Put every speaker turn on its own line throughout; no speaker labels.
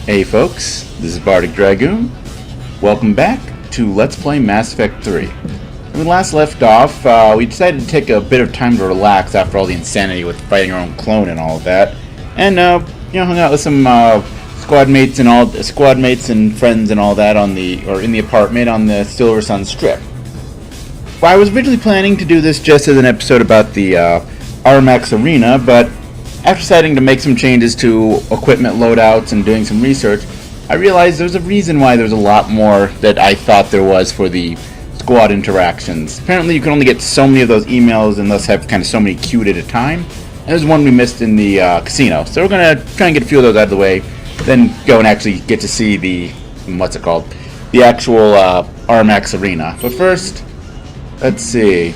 Hey folks, this is Bardic Dragoon. Welcome back to Let's Play Mass Effect 3. When we last left off, we decided to take a bit of time to relax after all the insanity with fighting our own clone and all of that. And, hung out with some squad mates and friends and all that in the apartment on the Silver Sun Strip. Well, I was originally planning to do this just as an episode about the Armax Arena, but after deciding to make some changes to equipment loadouts and doing some research, I realized there's a reason why there's a lot more that I thought there was for the squad interactions. Apparently you can only get so many of those emails and thus have kind of so many queued at a time. And there's one we missed in the casino. So we're going to try and get a few of those out of the way, then go and actually get to see the actual Armax Arena. But first, let's see.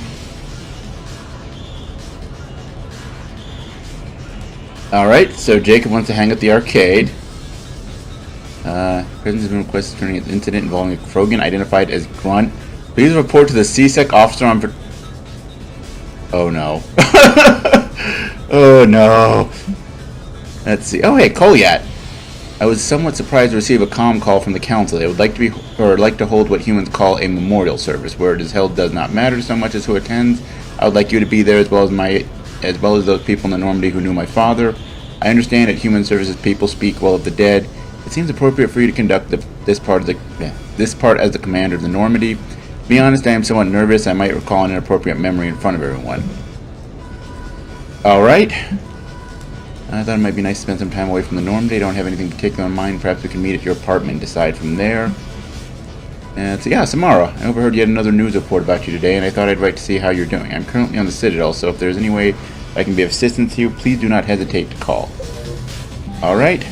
Alright, so Jacob wants to hang at the arcade. Presence has been requested concerning an incident involving a Krogan identified as Grunt. Please report to the CSEC officer on... Oh no. Oh no. Let's see. Oh hey, Kolyat. I was somewhat surprised to receive a comm call from the council. They would like to hold what humans call a memorial service. Where it is held does not matter so much as who attends. I would like you to be there as well as those people in the Normandy who knew my father. I understand at human services people speak well of the dead. It seems appropriate for you to conduct this part as the commander of the Normandy. To be honest, I am somewhat nervous. I might recall an inappropriate memory in front of everyone. Alright. I thought it might be nice to spend some time away from the Normandy. I don't have anything particular in mind. Perhaps we can meet at your apartment and decide from there. So yeah, Samara, I overheard yet another news report about you today, and I thought I'd write to see how you're doing. I'm currently on the Citadel, so if there's any way I can be of assistance to you, please do not hesitate to call. Alright.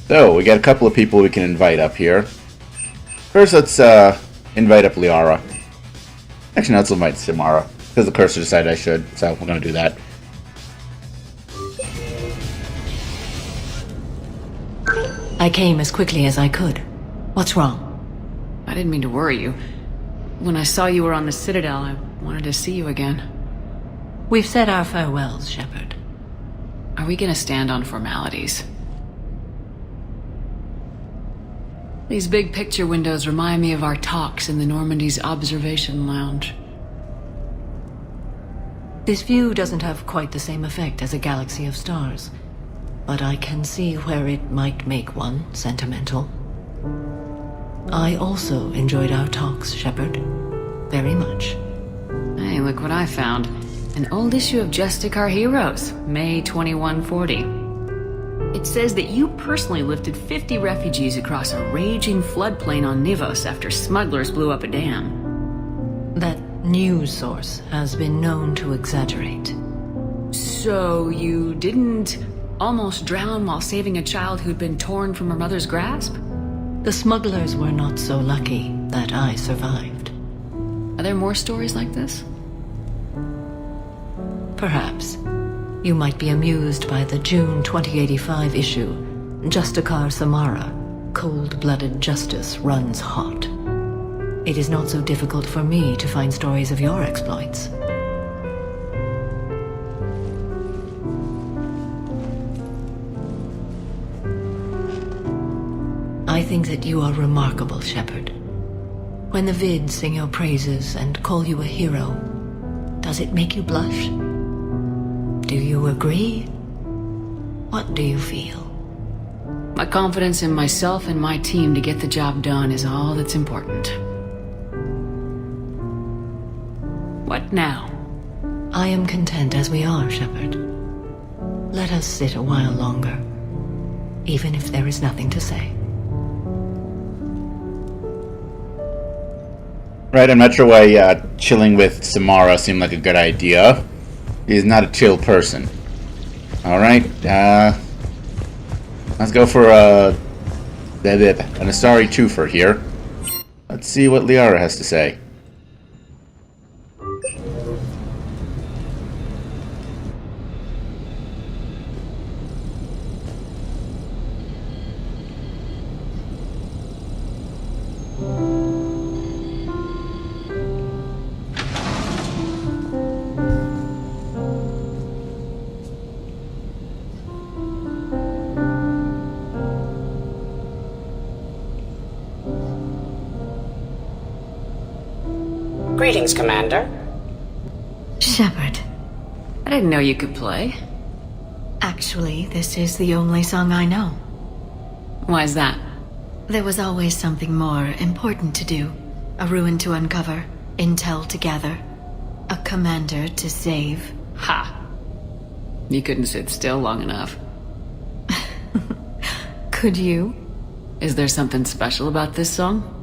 So, we got a couple of people we can invite up here. First, let's invite up Liara. Actually, no, let's invite Samara, because the cursor decided I should, so we're going to do that.
I came as quickly as I could. What's wrong?
I didn't mean to worry you. When I saw you were on the Citadel, I wanted to see you again.
We've said our farewells, Shepard.
Are we gonna stand on formalities? These big picture windows remind me of our talks in the Normandy's observation lounge.
This view doesn't have quite the same effect as a galaxy of stars, but I can see where it might make one sentimental. I also enjoyed our talks, Shepard. Very much.
Hey, look what I found. An old issue of Justicar Heroes, May 2140. It says that you personally lifted 50 refugees across a raging floodplain on Nivos after smugglers blew up a dam.
That news source has been known to exaggerate.
So you didn't almost drown while saving a child who'd been torn from her mother's grasp?
The smugglers were not so lucky that I survived.
Are there more stories like this?
Perhaps. You might be amused by the June 2085 issue, Justicar Samara, Cold-Blooded Justice Runs Hot. It is not so difficult for me to find stories of your exploits. I think that you are remarkable, Shepard. When the Vid sing your praises and call you a hero, does it make you blush? Do you agree? What do you feel?
My confidence in myself and my team to get the job done is all that's important. What now?
I am content as we are, Shepard. Let us sit a while longer, even if there is nothing to say.
Right, I'm not sure why chilling with Samara seemed like a good idea. He's not a chill person. Alright, let's go for an Asari twofer here. Let's see what Liara has to say.
Greetings, Commander.
Shepard.
I didn't know you could play.
Actually, this is the only song I know.
Why's that?
There was always something more important to do. A ruin to uncover, intel to gather, a commander to save.
Ha! You couldn't sit still long enough.
Could you?
Is there something special about this song?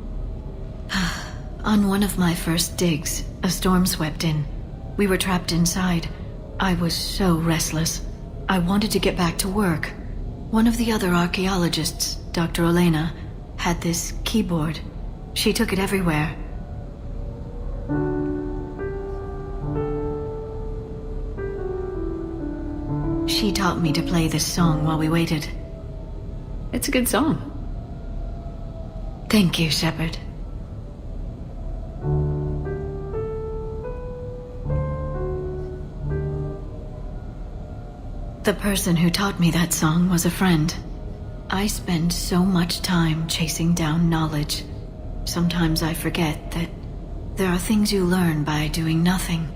On one of my first digs, a storm swept in. We were trapped inside. I was so restless. I wanted to get back to work. One of the other archaeologists, Dr. Elena, had this keyboard. She took it everywhere. She taught me to play this song while we waited.
It's a good song.
Thank you, Shepard. The person who taught me that song was a friend. I spend so much time chasing down knowledge. Sometimes I forget that there are things you learn by doing nothing.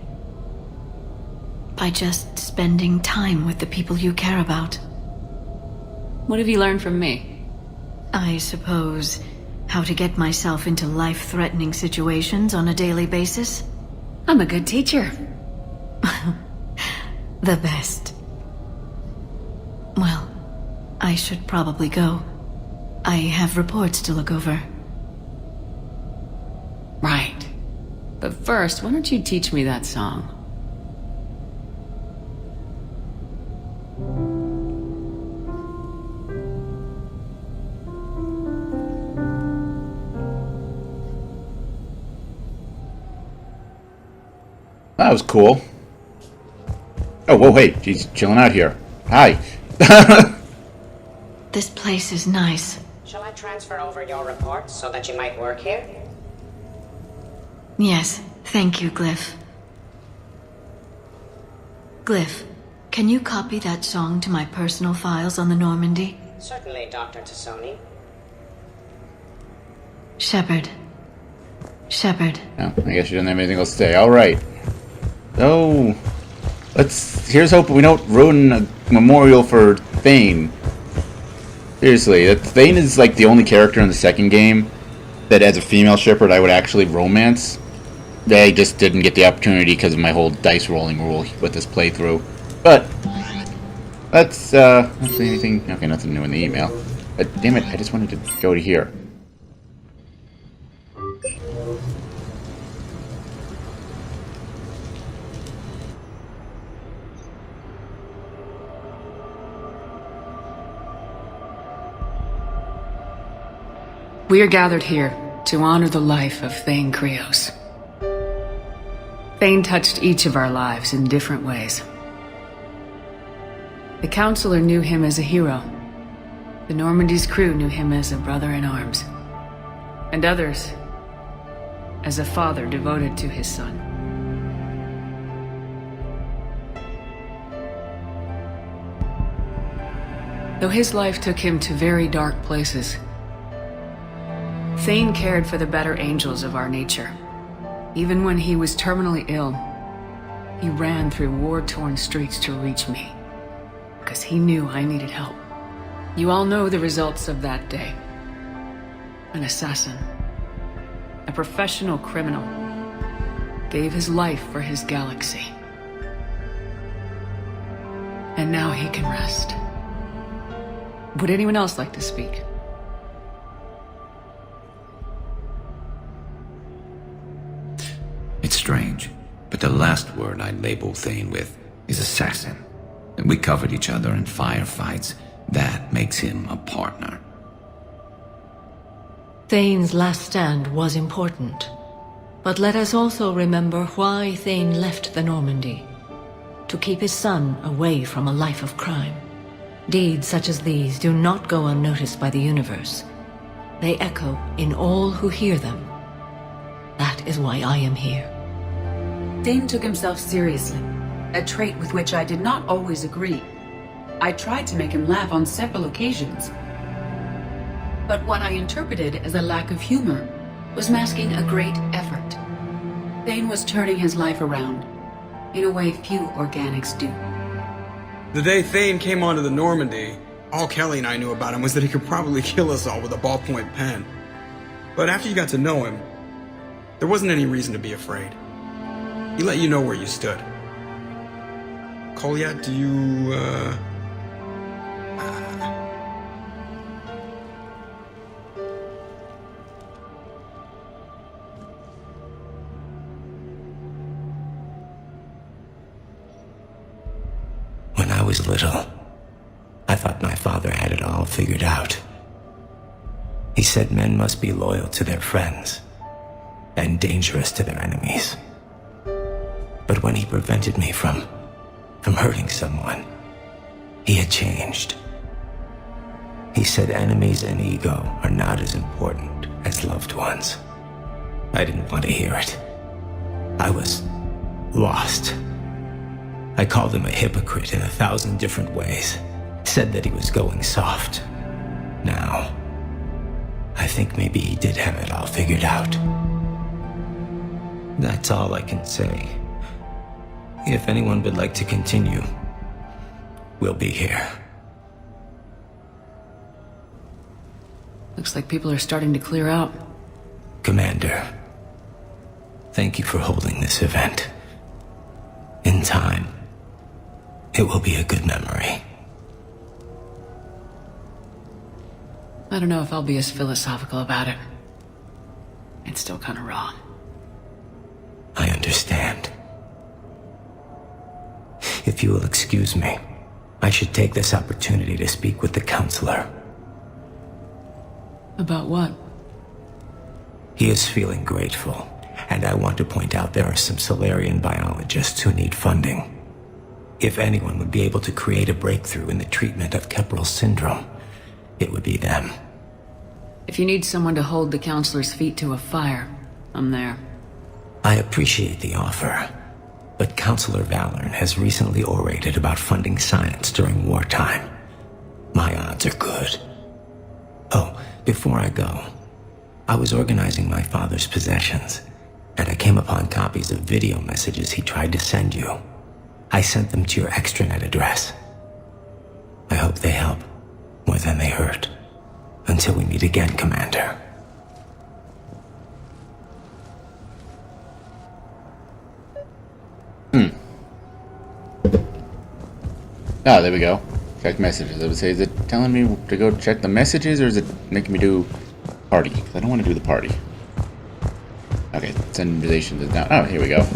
By just spending time with the people you care about.
What have you learned from me?
I suppose how to get myself into life-threatening situations on a daily basis.
I'm a good teacher.
The best. Well, I should probably go. I have reports to look over.
Right. But first, why don't you teach me that song?
That was cool. Oh, whoa, hey, she's chilling out here. Hi.
This place is nice.
Shall I transfer over your reports so that you might work here?
Yes, thank you, Glyph. Glyph, can you copy that song to my personal files on the Normandy?
Certainly, Dr. Tassoni.
Shepard. Shepard.
Oh, I guess you don't have anything else to say. All right. So, here's hoping we don't ruin a memorial for Thane. Seriously, Thane is like the only character in the second game that as a female Shepard I would actually romance. They just didn't get the opportunity because of my whole dice rolling rule with this playthrough. But, let's see anything. Okay, nothing new in the email. But damn it, I just wanted to go to here.
We are gathered here to honor the life of Thane Krios. Thane touched each of our lives in different ways. The Counselor knew him as a hero. The Normandy's crew knew him as a brother in arms. And others as a father devoted to his son. Though his life took him to very dark places, Thane cared for the better angels of our nature. Even when he was terminally ill, he ran through war-torn streets to reach me, because he knew I needed help. You all know the results of that day. An assassin, a professional criminal, gave his life for his galaxy. And now he can rest. Would anyone else like to speak?
It's strange, but the last word I'd label Thane with is assassin. And we covered each other in firefights. That makes him a partner.
Thane's last stand was important. But let us also remember why Thane left the Normandy. To keep his son away from a life of crime. Deeds such as these do not go unnoticed by the universe. They echo in all who hear them. That is why I am here.
Thane took himself seriously, a trait with which I did not always agree. I tried to make him laugh on several occasions. But what I interpreted as a lack of humor was masking a great effort. Thane was turning his life around, in a way few organics do.
The day Thane came onto the Normandy, all Kelly and I knew about him was that he could probably kill us all with a ballpoint pen. But after you got to know him, there wasn't any reason to be afraid. He let you know where you stood. Kolyat, do you,
When I was little, I thought my father had it all figured out. He said men must be loyal to their friends and dangerous to their enemies. But when he prevented me from hurting someone, he had changed. He said enemies and ego are not as important as loved ones. I didn't want to hear it. I was lost. I called him a hypocrite in 1,000 different ways. Said that he was going soft. Now, I think maybe he did have it all figured out. That's all I can say. If anyone would like to continue, we'll be here.
Looks like people are starting to clear out.
Commander, thank you for holding this event. In time, it will be a good memory.
I don't know if I'll be as philosophical about it. It's still kind of raw.
I understand. If you will excuse me, I should take this opportunity to speak with the counselor.
About what?
He is feeling grateful, and I want to point out there are some Solarian biologists who need funding. If anyone would be able to create a breakthrough in the treatment of Keppel syndrome, it would be them.
If you need someone to hold the counselor's feet to a fire, I'm there.
I appreciate the offer, but Counselor Valorn has recently orated about funding science during wartime. My odds are good. Oh, before I go, I was organizing my father's possessions, and I came upon copies of video messages he tried to send you. I sent them to your extranet address. I hope they help more than they hurt. Until we meet again, Commander.
Ah, there we go. Check messages. I would say, is it telling me to go check the messages, or is it making me do party? Because I don't want to do the party. Okay, send invitations is down. Oh, here we go.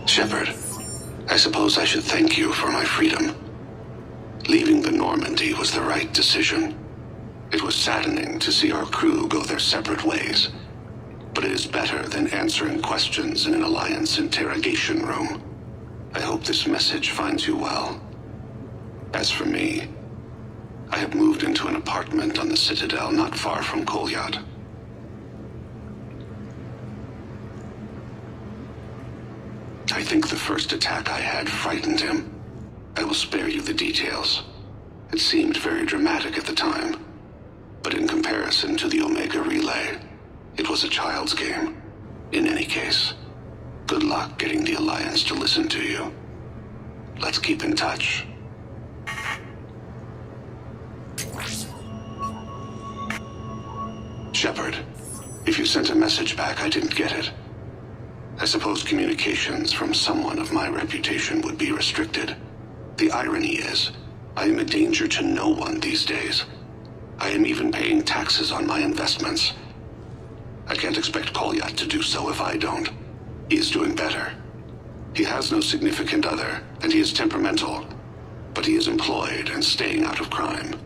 Shepard, I suppose I should thank you for my freedom. Leaving the Normandy was the right decision. It was saddening to see our crew go their separate ways, but it is better than answering questions in an Alliance interrogation room. I hope this message finds you well. As for me, I have moved into an apartment on the Citadel not far from Kolyat. I think the first attack I had frightened him. I will spare you the details. It seemed very dramatic at the time, but in comparison to the Omega Relay, it was a child's game. In any case, good luck getting the Alliance to listen to you. Let's keep in touch. Shepard, if you sent a message back, I didn't get it. I suppose communications from someone of my reputation would be restricted. The irony is, I am a danger to no one these days. I am even paying taxes on my investments. I can't expect Kolyat to do so if I don't. He is doing better. He has no significant other, and he is temperamental, but he is employed and staying out of crime.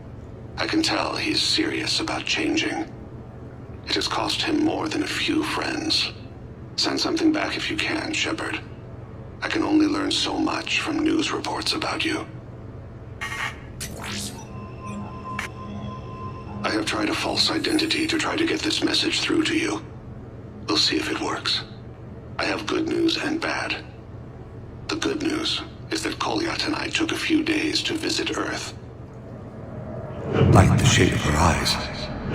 I can tell he is serious about changing. It has cost him more than a few friends. Send something back if you can, Shepard. I can only learn so much from news reports about you. I have tried a false identity to try to get this message through to you. We'll see if it works. I have good news and bad. The good news is that Kolyat and I took a few days to visit Earth.
Like the shade of her eyes,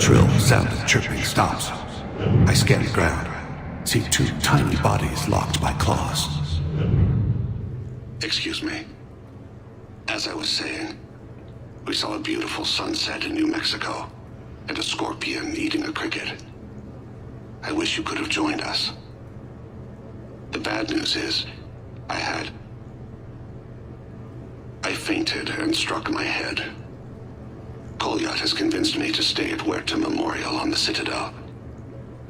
shrill sound of chirping stops. I scan the ground, see two tiny bodies locked by claws.
Excuse me. As I was saying, we saw a beautiful sunset in New Mexico, and a scorpion eating a cricket. I wish you could have joined us. The bad news is, I fainted and struck my head. Kolyat has convinced me to stay at Huerta Memorial on the Citadel.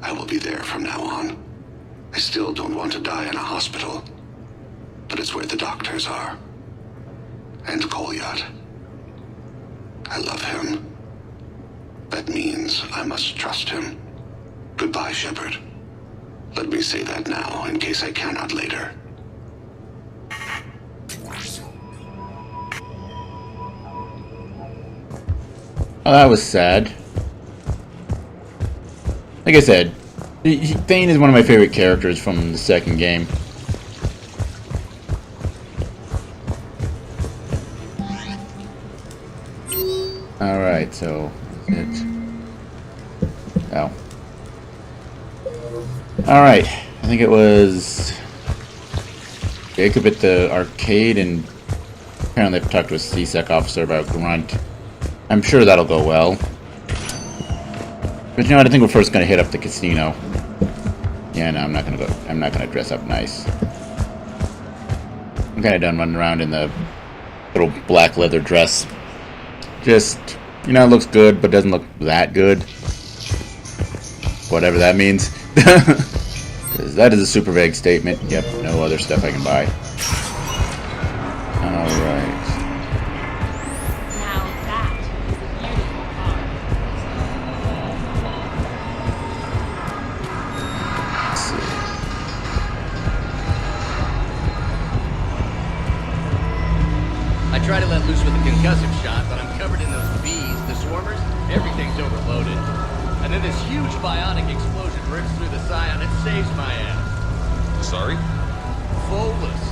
I will be there from now on. I still don't want to die in a hospital, but it's where the doctors are. And Kolyat. I love him. That means I must trust him. Goodbye, Shepard. Let me say that now, in case I cannot later.
Oh, that was sad. Like I said, Thane is one of my favorite characters from the second game. Alright, so that's it. Oh. Alright, I think it was Jacob at the arcade, and apparently I've talked to a C-Sec officer about Grunt. I'm sure that'll go well. But you know what, I think we're first gonna hit up the casino. Yeah, no, I'm not gonna dress up nice. I'm kinda done running around in the little black leather dress. Just, you know, it looks good, but doesn't look that good. Whatever that means. Because that is a super vague statement. Yep, no other stuff I can buy. Alright.
Now that is a beautiful car.
Let's see.
I try to let loose with a concussive shot, but I'm covered in those bees, the swarmers. Everything's overloaded. And then this huge bionic explosion rips through the Scion and saves my ass.
Sorry?
Volus.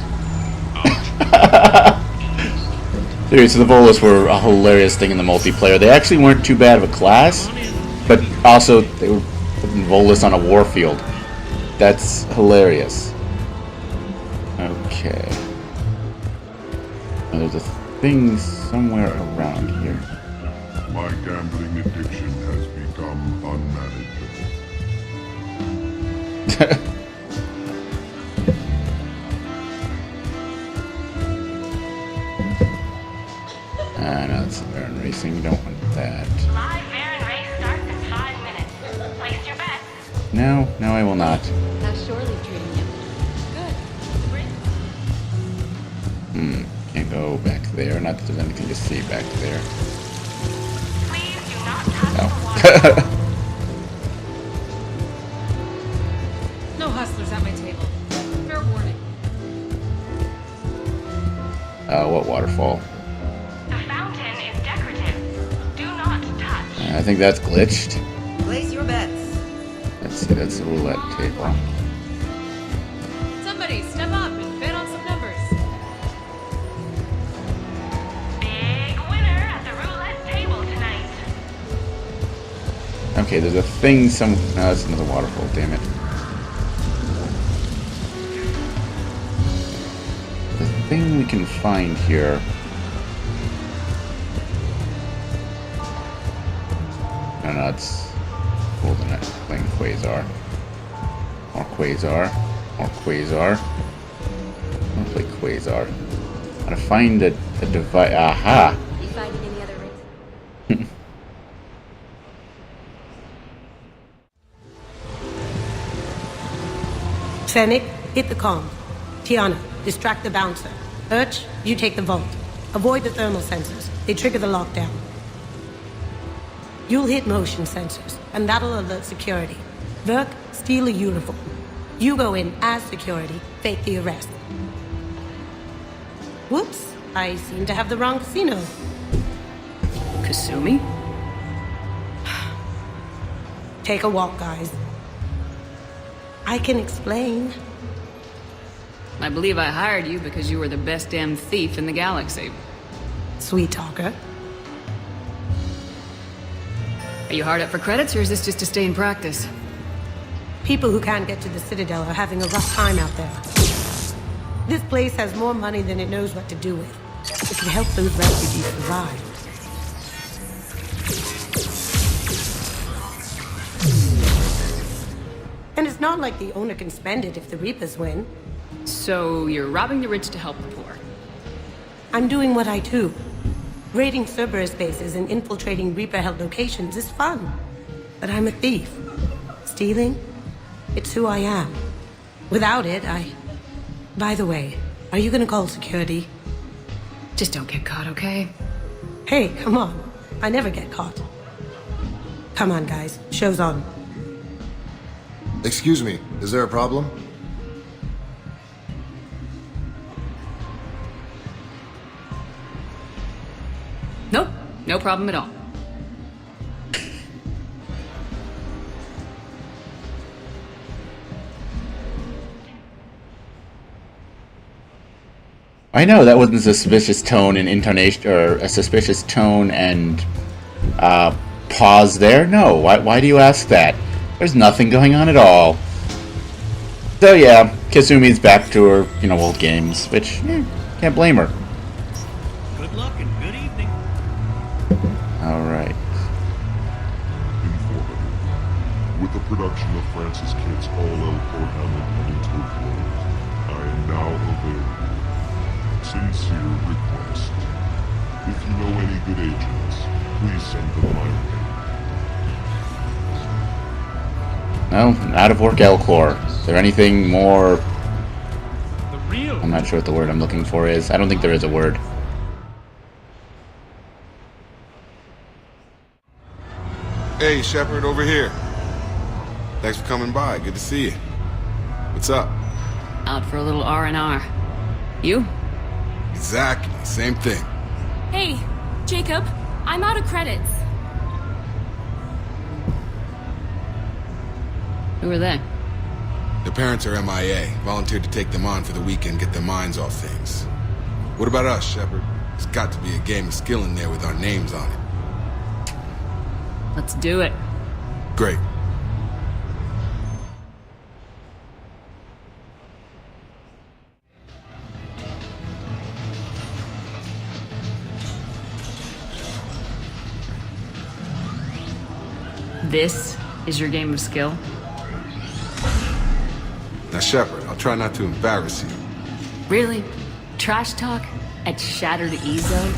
Seriously, the Volus were a hilarious thing in the multiplayer. They actually weren't too bad of a class, but also they were putting Volus on a warfield. That's hilarious. Okay. Now, there's a thing somewhere around here.
My gambling addiction has become unmanageable.
No, that's Baron Racing. Don't want that.
Live Baron race starts in 5 minutes. Place your bets.
No, I will not.
How's Shorely treating you? Good.
Can't go back there. Not that there's anything to see back there.
Please do not touch the
Oh.
water. No hustlers at my table. Fair warning.
What waterfall?
The fountain is decorative. Do not touch.
I think that's glitched.
Place your bets.
Let's see, that's the roulette table.
Somebody step up and bet on some numbers. Big winner at the roulette table tonight.
Okay, there's a thing no, that's another waterfall, damn it. The thing we can find here. No, it's golden playing Quasar. More Quasar. More Quasar. I'm gonna play Quasar. I'm gonna find a device. Aha!
You finding any other rings?
Fennec, hit the comm. Tiana, distract the bouncer. Urch, you take the vault. Avoid the thermal sensors. They trigger the lockdown. You'll hit motion sensors, and that'll alert security. Verk, steal a uniform. You go in as security, fake the arrest. Whoops, I seem to have the wrong casino.
Kasumi?
Take a walk, guys. I can explain.
I believe I hired you because you were the best damn thief in the galaxy.
Sweet talker.
Are you hard up for credits, or is this just to stay in practice?
People who can't get to the Citadel are having a rough time out there. This place has more money than it knows what to do with. It can help those refugees survive. And it's not like the owner can spend it if the Reapers win.
So you're robbing the rich to help the poor.
I'm doing what I do. Raiding Cerberus bases and infiltrating Reaper-held locations is fun. But I'm a thief. Stealing? It's who I am. Without it, By the way, are you gonna call security?
Just don't get caught, okay?
Hey, come on. I never get caught. Come on, guys. Show's on.
Excuse me, is there a problem?
Nope, no problem at all.
I know that wasn't a suspicious tone and intonation, or a suspicious tone and pause there. No, why do you ask that? There's nothing going on at all. So yeah, Kasumi's back to her, old games, which can't blame her.
Good luck and good evening.
All right.
Informative. With the production of Francis Kidd's All-Elcor Hamlet coming to a close, I am now available. Sincere request. If you know any good agents, please send them my way.
Well, out of work, Elcor. Is there anything more? I'm not sure what the word I'm looking for is. I don't think there is a word.
Hey, Shepard, over here. Thanks for coming by. Good to see you. What's up?
Out for a little R&R. You?
Exactly. Same thing.
Hey, Jacob, I'm out of credits.
Who are they?
Their parents are MIA. Volunteered to take them on for the weekend, get their minds off things. What about us, Shepard? There's got to be a game of skill in there with our names on it.
Let's do it.
Great.
This is your game of skill?
Now, Shepard, I'll try not to embarrass you.
Really? Trash talk? At Shattered Ezo?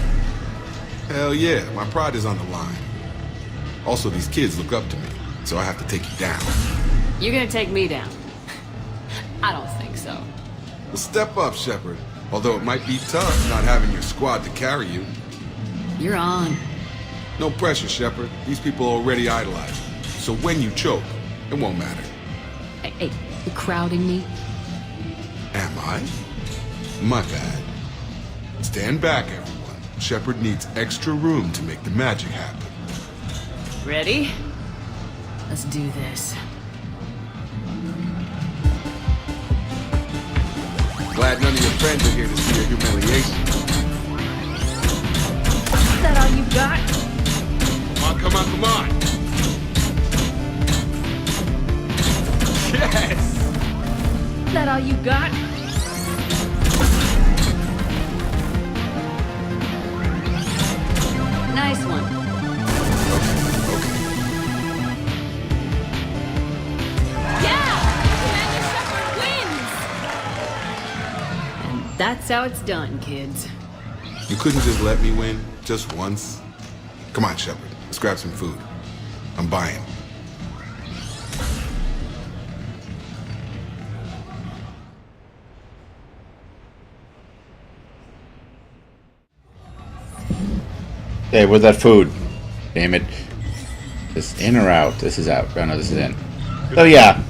Hell yeah, my pride is on the line. Also, these kids look up to me, so I have to take you down.
You're gonna take me down? I don't think so.
Well, step up, Shepard. Although it might be tough not having your squad to carry you.
You're on.
No pressure, Shepard. These people already idolize you. So when you choke, it won't matter.
Hey, you crowding me?
Am I? My bad. Stand back, everyone. Shepard needs extra room to make the magic happen.
Ready? Let's do this.
Glad none of your friends are here to see your humiliation.
Is that all you got?
Come on. Yes!
Is that all you got?
Nice one.
Yeah! Commander Shepard wins!
And that's how it's done, kids.
You couldn't just let me win, just once? Come on, Shepard. Let's grab some food. I'm buying.
Hey, where's that food? Damn it. This in or out? This is out. Oh no, this is in. So yeah,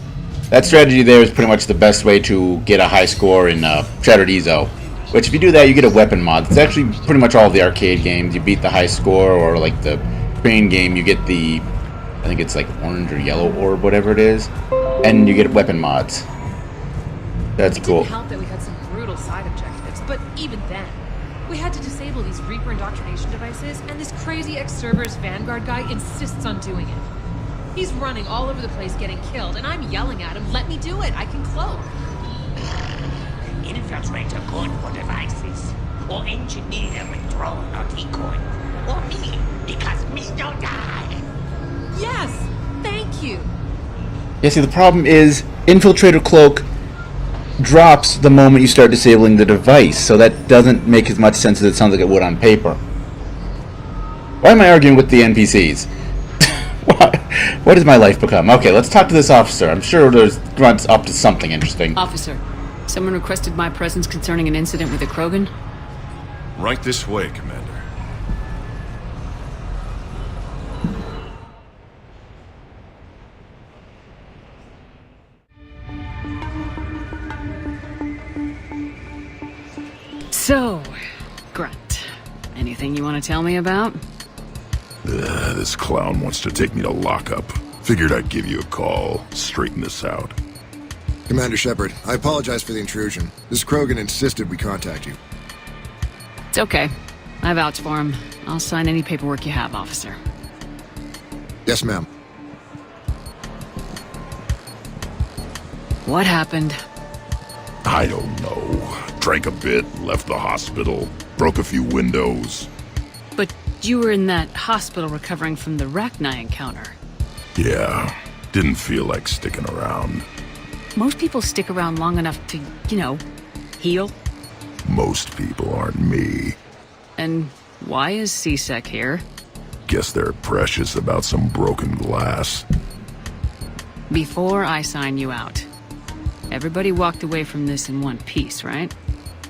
that strategy there is pretty much the best way to get a high score in Shattered Ezo. Which if you do that, you get a weapon mod. It's actually pretty much all of the arcade games. You beat the high score, or like the train game, you get the, I think it's like orange or yellow orb, whatever it is, and you get weapon mods. That's cool.
It didn't help that we had some
but even then, we had to disable these Reaper indoctrination devices, and this crazy ex-Cerberus Vanguard guy insists on doing it. He's running all over the place getting killed, and I'm yelling at him, let me do it, I can cloak.
Infiltrator good for devices, or engineer with drone or decoy, or me, because me don't die.
Yes, thank you.
Yeah, see, the problem is Infiltrator Cloak drops the moment you start disabling the device, so that doesn't make as much sense as it sounds like it would on paper. Why am I arguing with the NPCs? What has my life become? Okay, let's talk to this officer. I'm sure there's Grunt's up to something interesting.
Officer, someone requested my presence concerning an incident with a Krogan.
Right this way, Commander.
So, Grunt, anything you want to tell me about?
This clown wants to take me to lockup. Figured I'd give you a call, straighten this out.
Commander Shepard, I apologize for the intrusion. This Krogan insisted we contact you.
It's okay. I vouch for him. I'll sign any paperwork you have, officer.
Yes, ma'am.
What happened?
I don't know. Drank a bit, left the hospital, broke a few windows.
But you were in that hospital recovering from the Rachni encounter.
Yeah, didn't feel like sticking around.
Most people stick around long enough to, heal.
Most people aren't me.
And why is C-Sec here?
Guess they're precious about some broken glass.
Before I sign you out, everybody walked away from this in one piece, right?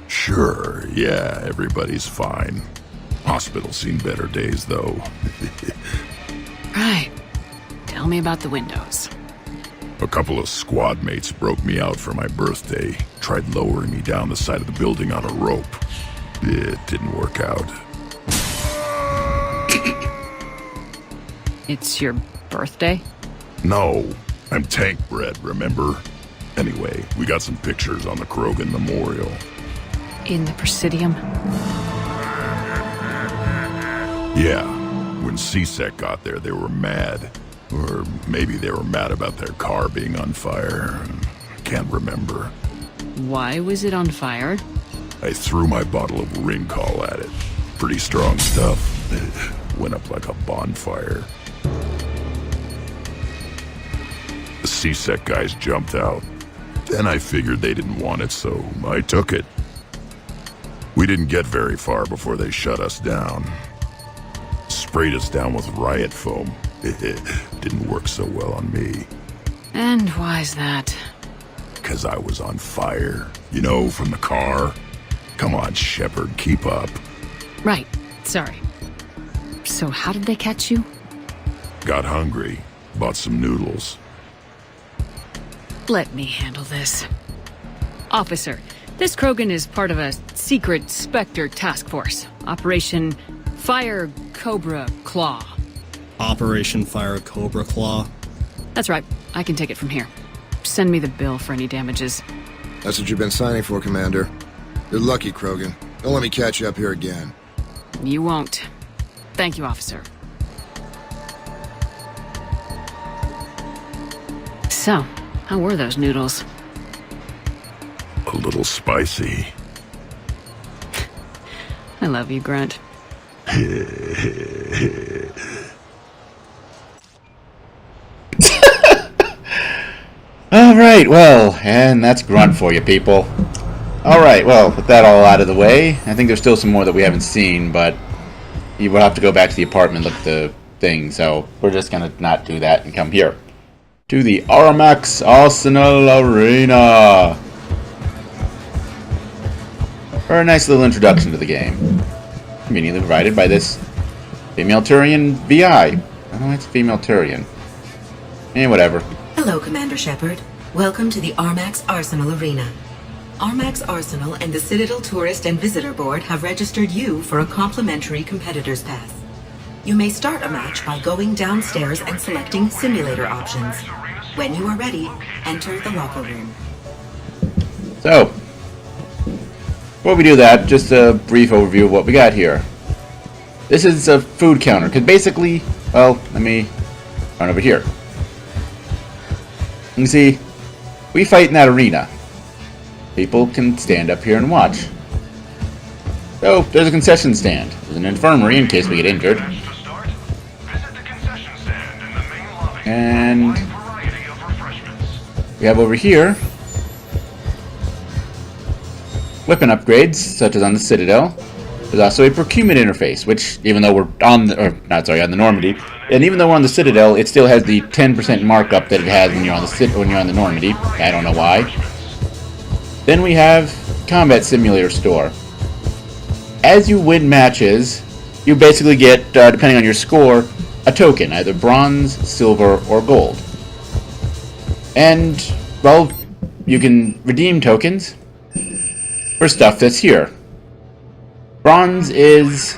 Sure, yeah, everybody's fine. Hospital's seen better days, though.
Right. Tell me about the windows.
A couple of squad mates broke me out for my birthday. Tried lowering me down the side of the building on a rope. It didn't work out.
It's your birthday?
No, I'm tank bred, remember? Anyway, we got some pictures on the Krogan Memorial.
In the Presidium?
Yeah, when C-Sec got there, they were mad. Or maybe they were mad about their car being on fire. Can't remember.
Why was it on fire?
I threw my bottle of ring call at it. Pretty strong stuff. It went up like a bonfire. The C-Sec guys jumped out. Then I figured they didn't want it, so I took it. We didn't get very far before they shut us down. Sprayed us down with riot foam. It didn't work so well on me.
And why's that?
'Cause I was on fire. You know, from the car. Come on, Shepard, keep up.
Right, sorry. So how did they catch you?
Got hungry. Bought some noodles.
Let me handle this. Officer, this Krogan is part of a secret Spectre task force. Operation Fire Cobra Claw.
Operation Fire Cobra Claw?
That's right. I can take it from here. Send me the bill for any damages.
That's what you've been signing for, Commander. You're lucky, Krogan. Don't let me catch you up here again.
You won't. Thank you, officer. So, how were those noodles?
A little spicy.
I love you, Grunt.
Alright, well, and that's Grunt for you, people. Alright, well, with that all out of the way, I think there's still some more that we haven't seen, but you will have to go back to the apartment and look at the thing, so we're just gonna not do that and come here. To the Armax Arsenal Arena! For a nice little introduction to the game. Conveniently provided by this female Turian VI. I don't know, it's female Turian. Whatever.
Hello, Commander Shepard. Welcome to the Armax Arsenal Arena. Armax Arsenal and the Citadel Tourist and Visitor Board have registered you for a complimentary competitor's pass. You may start a match by going downstairs and selecting simulator options. When you are ready, enter the locker room.
So, before we do that, just a brief overview of what we got here. This is a food counter, because basically, well, let me run over here. You can see, we fight in that arena. People can stand up here and watch. So, there's a concession stand. There's an infirmary in case we get injured. And we have over here weapon upgrades, such as on the Citadel. There's also a procurement interface, which, even though we're on the, on the Normandy, and even though we're on the Citadel, it still has the 10% markup that it has when you're on the Normandy. I don't know why. Then we have Combat Simulator Store. As you win matches, you basically get, depending on your score, a token, either bronze, silver, or gold. And, well, you can redeem tokens for stuff that's here. Bronze is,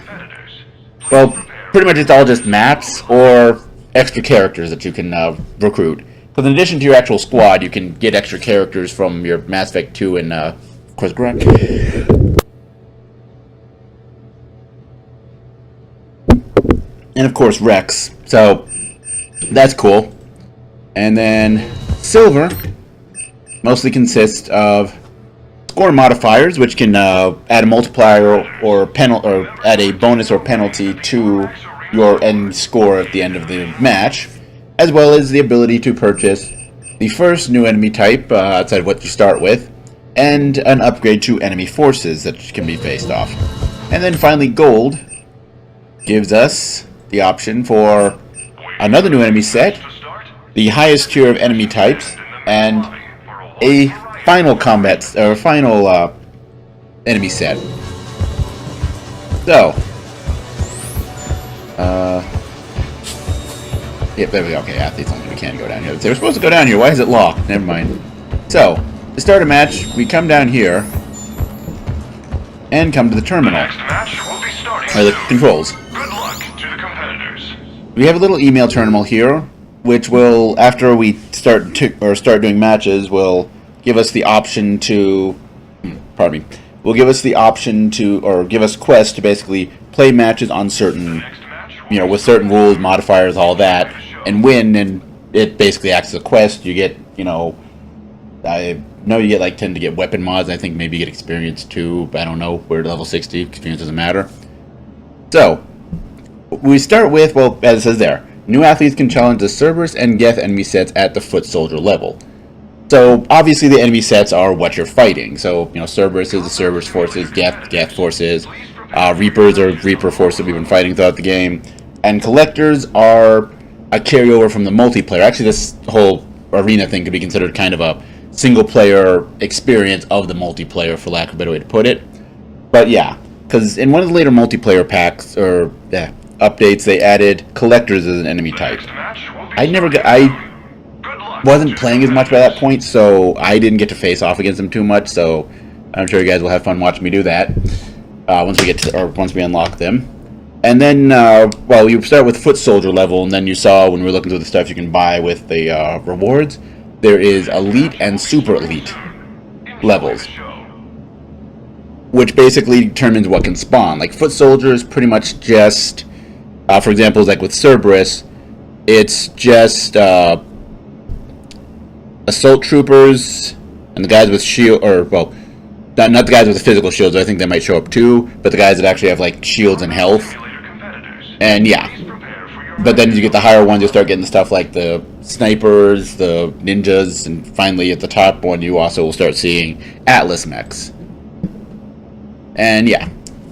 well, pretty much it's all just maps or extra characters that you can recruit. Because in addition to your actual squad, you can get extra characters from your Mass Effect 2 and, of course, Grant. And, of course, Rex. So, that's cool. And then, silver mostly consists of score modifiers, which can add a multiplier or add a bonus or penalty to your end score at the end of the match, as well as the ability to purchase the first new enemy type outside of what you start with, and an upgrade to enemy forces that can be faced off. And then finally, gold gives us the option for another new enemy set, the highest tier of enemy types, and a final combat or final enemy set. So, yep, there we go. Okay, athletes only. We can't go down here. They were supposed to go down here. Why is it locked? Never mind. So, to start a match, we come down here and come to the terminal.
Next match will be starting.
Or the controls.
Good luck to the competitors.
We have a little email terminal here, which will, after we start doing matches, will give us the option to, will give us the option to, or give us quests to basically play matches on certain, with certain rules, modifiers, all that, and win, and it basically acts as a quest. You get, I know you get tend to get weapon mods, I think maybe you get experience too, but I don't know, we're at level 60, experience doesn't matter. So, we start with, well, as it says there, new athletes can challenge the Cerberus and Geth enemy sets at the foot soldier level. So, obviously the enemy sets are what you're fighting. So, Cerberus is the Cerberus forces, Geth forces, Reapers are Reaper forces we've been fighting throughout the game, and Collectors are a carryover from the multiplayer. Actually, this whole arena thing could be considered kind of a single-player experience of the multiplayer, for lack of a better way to put it. But yeah, because in one of the later multiplayer packs, or updates, they added Collectors as an enemy type. I wasn't playing as much by that point, so I didn't get to face off against them too much, so I'm sure you guys will have fun watching me do that once we unlock them. And then, well, you start with foot soldier level, and then you saw when we were looking through the stuff you can buy with the rewards, there is elite and super elite levels, which basically determines what can spawn. Like, foot soldier is pretty much just, for example, like with Cerberus, it's just assault troopers and the guys with shield, or well, not the guys with the physical shields. I think they might show up too, but the guys that actually have like shields and health. And yeah, but then you get the higher ones, you start getting stuff like the snipers, the ninjas, and finally at the top one you also will start seeing Atlas mechs. And yeah,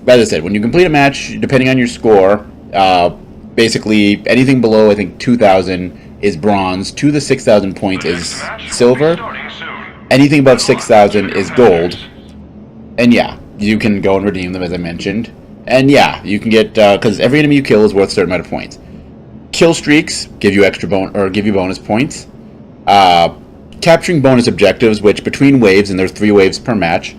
as I said, when you complete a match, depending on your score, basically anything below I think 2,000 is bronze, to the 6,000 points is silver, anything above 6,000 is gold, and yeah, you can go and redeem them as I mentioned, and yeah, you can get, because every enemy you kill is worth a certain amount of points. Kill streaks give you give you bonus points. Capturing bonus objectives, which between waves, and there's 3 waves per match,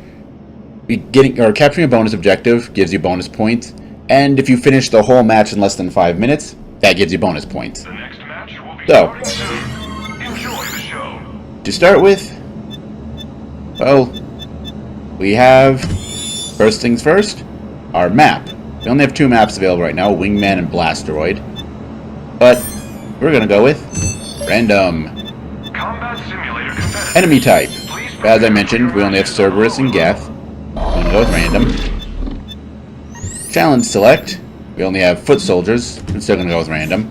capturing a bonus objective gives you bonus points, and if you finish the whole match in less than 5 minutes, that gives you bonus points. So, to start with, well, we have First things first, our map. We only have 2 maps available right now, Wingman and Blasteroid. But we're gonna go with random.
Combat simulator competitive.
Enemy type. As I mentioned, we only have Cerberus and Geth. I'm gonna go with random. Challenge select. We only have foot soldiers. I'm still gonna go with random.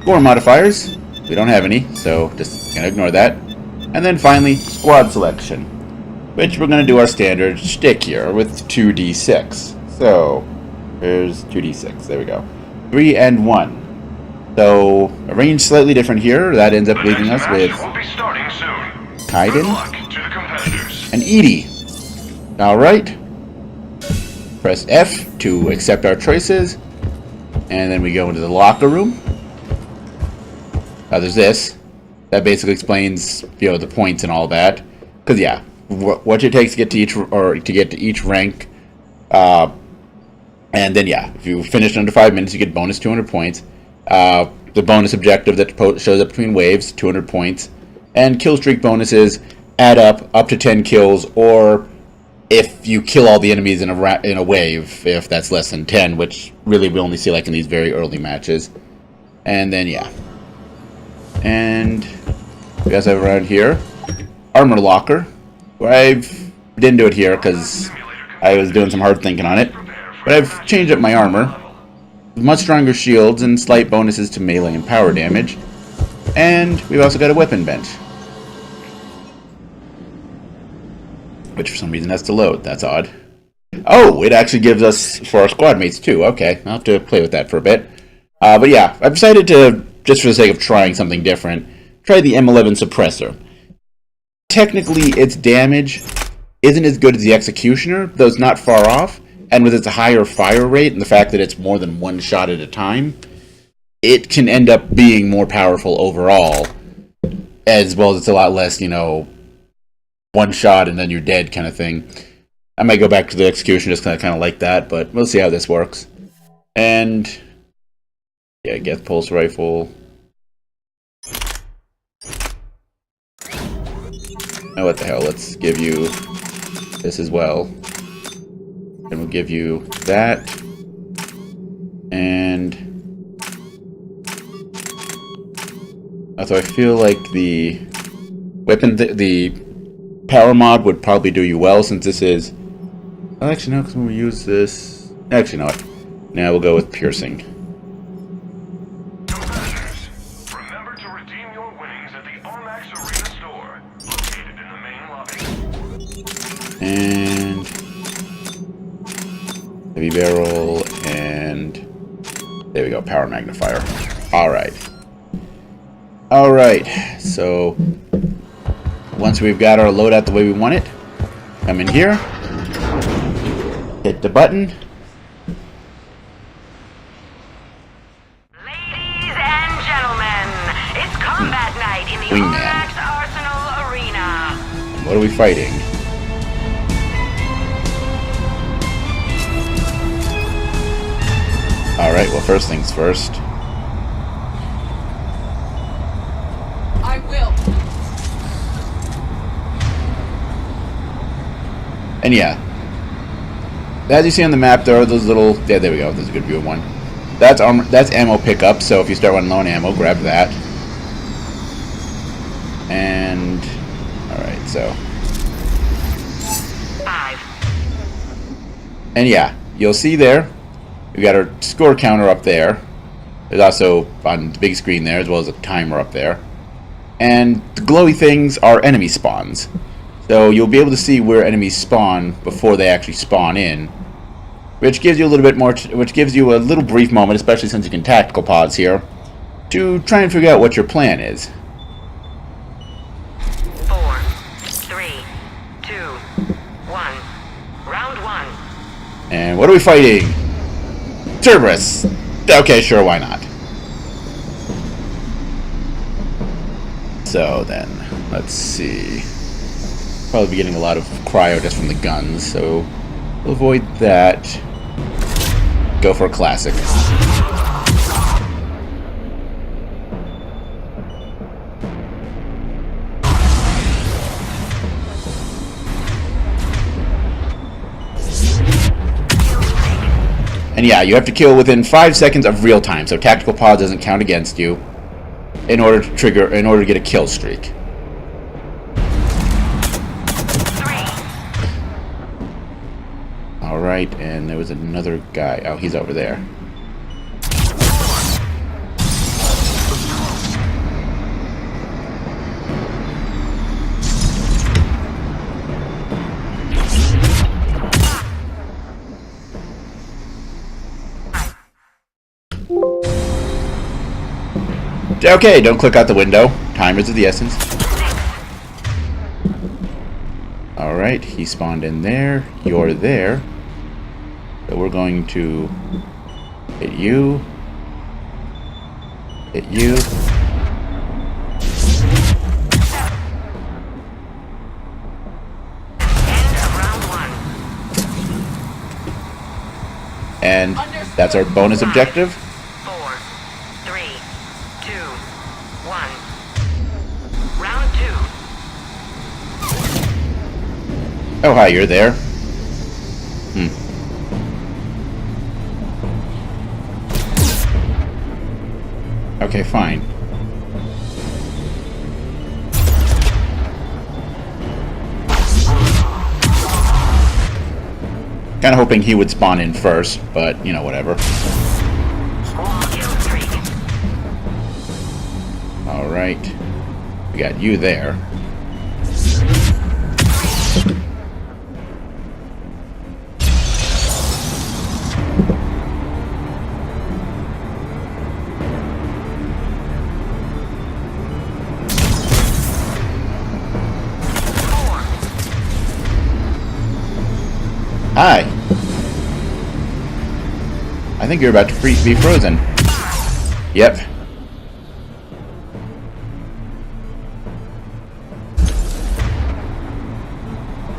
Score modifiers. We don't have any, so just gonna ignore that. And then finally, squad selection, which we're gonna do our standard shtick here with 2d6. So here's 2d6. There we go. 3 and 1. So arranged slightly different here. That ends up leaving us with Kaiden and Edie. All right. Press F to accept our choices, and then we go into the locker room. There's this. That basically explains, you know, the points and all that. Because yeah, what it takes to get to each rank, and then yeah, if you finish under 5 minutes, you get bonus 200 points. The bonus objective that shows up between waves, 200 points, and kill streak bonuses add up to 10 kills, or if you kill all the enemies in a wave, if that's less than 10, which really we only see like in these very early matches. And then yeah. And we guys have around here armor locker, where I didn't do it here because I was doing some hard thinking on it, but I've changed up my armor with much stronger shields and slight bonuses to melee and power damage. And we've also got a weapon bench, which for some reason has to load. That's odd. Oh, it actually gives us for our squad mates too. Okay, I'll have to play with that for a bit. But yeah, I've decided to, just for the sake of trying something different, try the M11 suppressor. Technically, its damage isn't as good as the Executioner, though it's not far off, and with its higher fire rate and the fact that it's more than 1 shot at a time, it can end up being more powerful overall, as well as it's a lot less, you know, 1 shot and then you're dead kind of thing. I might go back to the Execution just kind of like that, but we'll see how this works. And yeah, Geth Pulse Rifle. Oh, what the hell, let's give you this as well. And we'll give you that. And so I feel like the weapon, the power mod would probably do you well, since this is... Oh, actually, no, because when we use this... Actually, no. Now we'll go with piercing.
Remember to redeem your winnings at the Armax Arena store, located in the main lobby.
And heavy barrel, and there we go, power magnifier. Alright, so once we've got our loadout the way we want it, come in here, hit the button.
Ladies and gentlemen, it's combat night in the
Wingman.
Armax Arsenal Arena.
What are we fighting? Alright, well, first things first.
I will.
And yeah, as you see on the map, there are those little... Yeah, there we go. There's a good view of one. That's armor. That's ammo pickup. So if you start running low on ammo, grab that. And all right, so.
5.
And yeah, you'll see there. We got our score counter up there. There's also on the big screen there, as well as a timer up there. And the glowy things are enemy spawns. So you'll be able to see where enemies spawn before they actually spawn in, which gives you a little bit more, which gives you a little brief moment, especially since you can tactical pause here, to try and figure out what your plan is.
4, 3, 2, 1. Round 1.
And what are we fighting? Cerberus. Okay, sure, why not? So then, let's see. Probably be getting a lot of cryo just from the guns, so we'll avoid that. Go for a classic. And yeah, you have to kill within 5 seconds of real time, so tactical pause doesn't count against you in order to get a kill streak. Alright, and there was another guy. Oh, he's over there. Okay, don't click out the window. Time is of the essence. Alright, he spawned in there. You're there. So we're going to hit you. Hit you. And that's our bonus objective.
4, 3, 2, 1. Round 2.
Oh, hi, you're there. Okay, fine. Kinda hoping he would spawn in first, but, you know, whatever. Alright. We got you there. Hi. I think you're about to be frozen. Yep.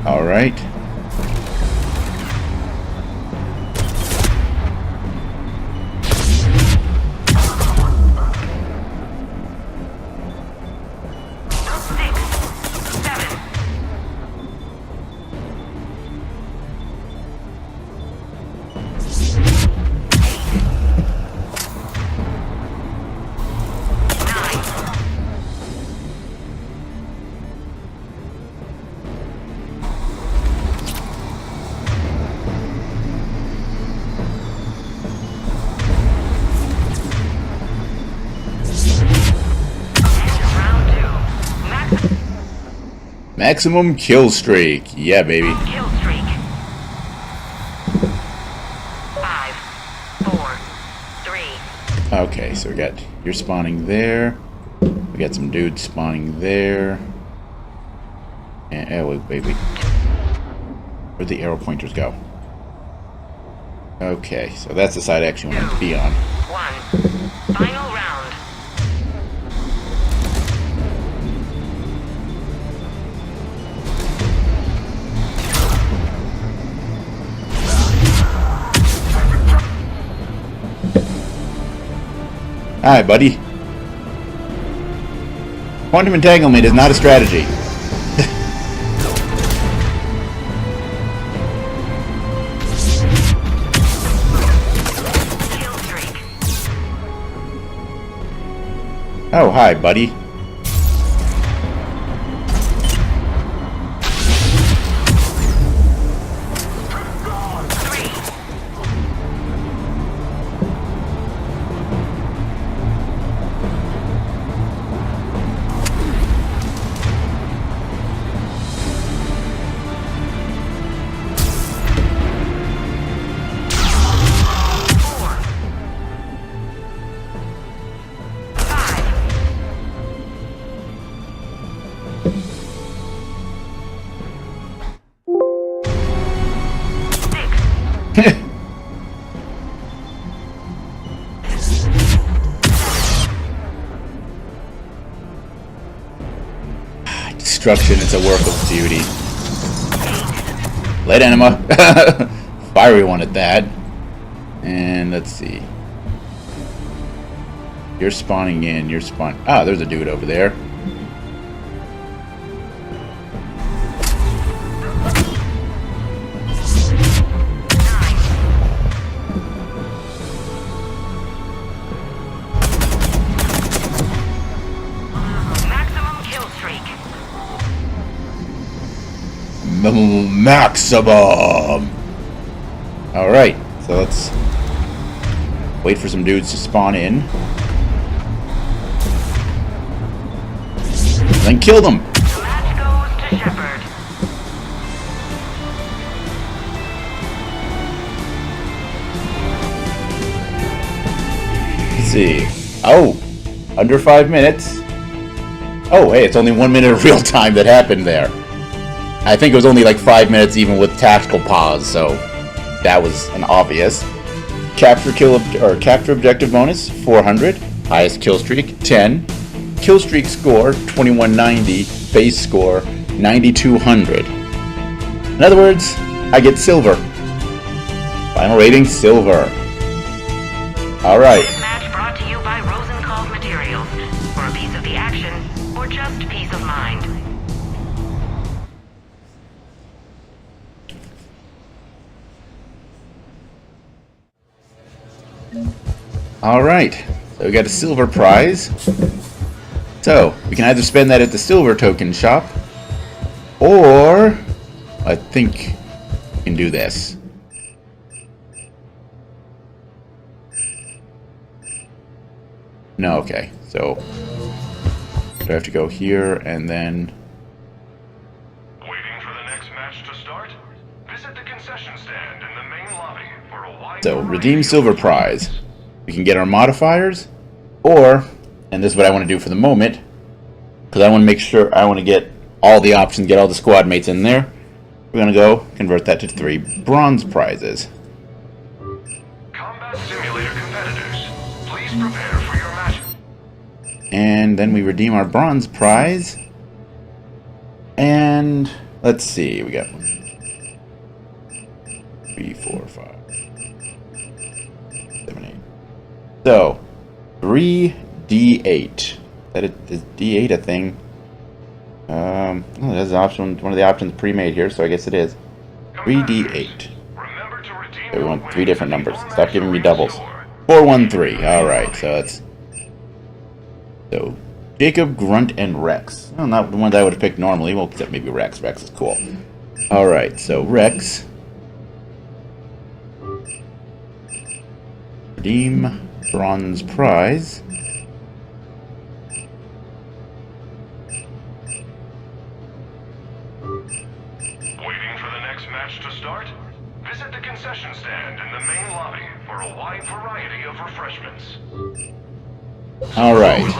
All right. Maximum kill streak. Yeah, baby.
Kill streak. 5, 4, 3.
Okay, so we got you're spawning there. We got some dudes spawning there. And oh, wait. Where'd the arrow pointers go? Okay, so that's the side I actually want to be on.
1. Final round.
Hi, buddy. Quantum entanglement is not a strategy. Oh, hi, buddy. Destruction is a work of beauty. Light enema. Fiery one at that. And let's see. You're spawning in. You're spawn. Ah, there's a dude over there. Maximum! Alright, so let's wait for some dudes to spawn in. Then kill them!
The match goes to Shepard.
Let's see. Oh! Under 5 minutes. Oh, hey, it's only 1 minute of real time that happened there. I think it was only like 5 minutes even with tactical pause, so that was an obvious. Capture objective bonus 400, highest kill streak 10, kill streak score 2190, base score 9200. In other words, I get silver. Final rating silver. All right.
This match brought to you by Rosencall Materials. For a piece of the action, or just peace of mind.
Alright, so we got a silver prize. So, we can either spend that at the silver token shop, or I think we can do this. No, okay, so do I have to go here and then...
Waiting for the next match to start? Visit the concession stand in the main lobby for a wide
So, redeem silver prize. We can get our modifiers, or, and this is what I want to do for the moment, because I want to make sure, I want to get all the options, get all the squad mates in there. We're going to go convert that to 3 bronze prizes.
Combat Simulator competitors, please prepare for your match.
And then we redeem our bronze prize. And let's see, we got 3, 4, 5, 7, 8. So, 3d8. Is D8 a thing? Oh, there's an option, one of the options pre-made here, so I guess it is. 3d8. So we want 3 different numbers. Stop giving me doubles. 413. Alright, so that's... So, Jacob, Grunt, and Rex. Well, not the ones I would have picked normally. Well, except maybe Rex. Rex is cool. Alright, so Rex. Redeem bronze prize.
Waiting for the next match to start? Visit the concession stand in the main lobby for a wide variety of refreshments.
Alright.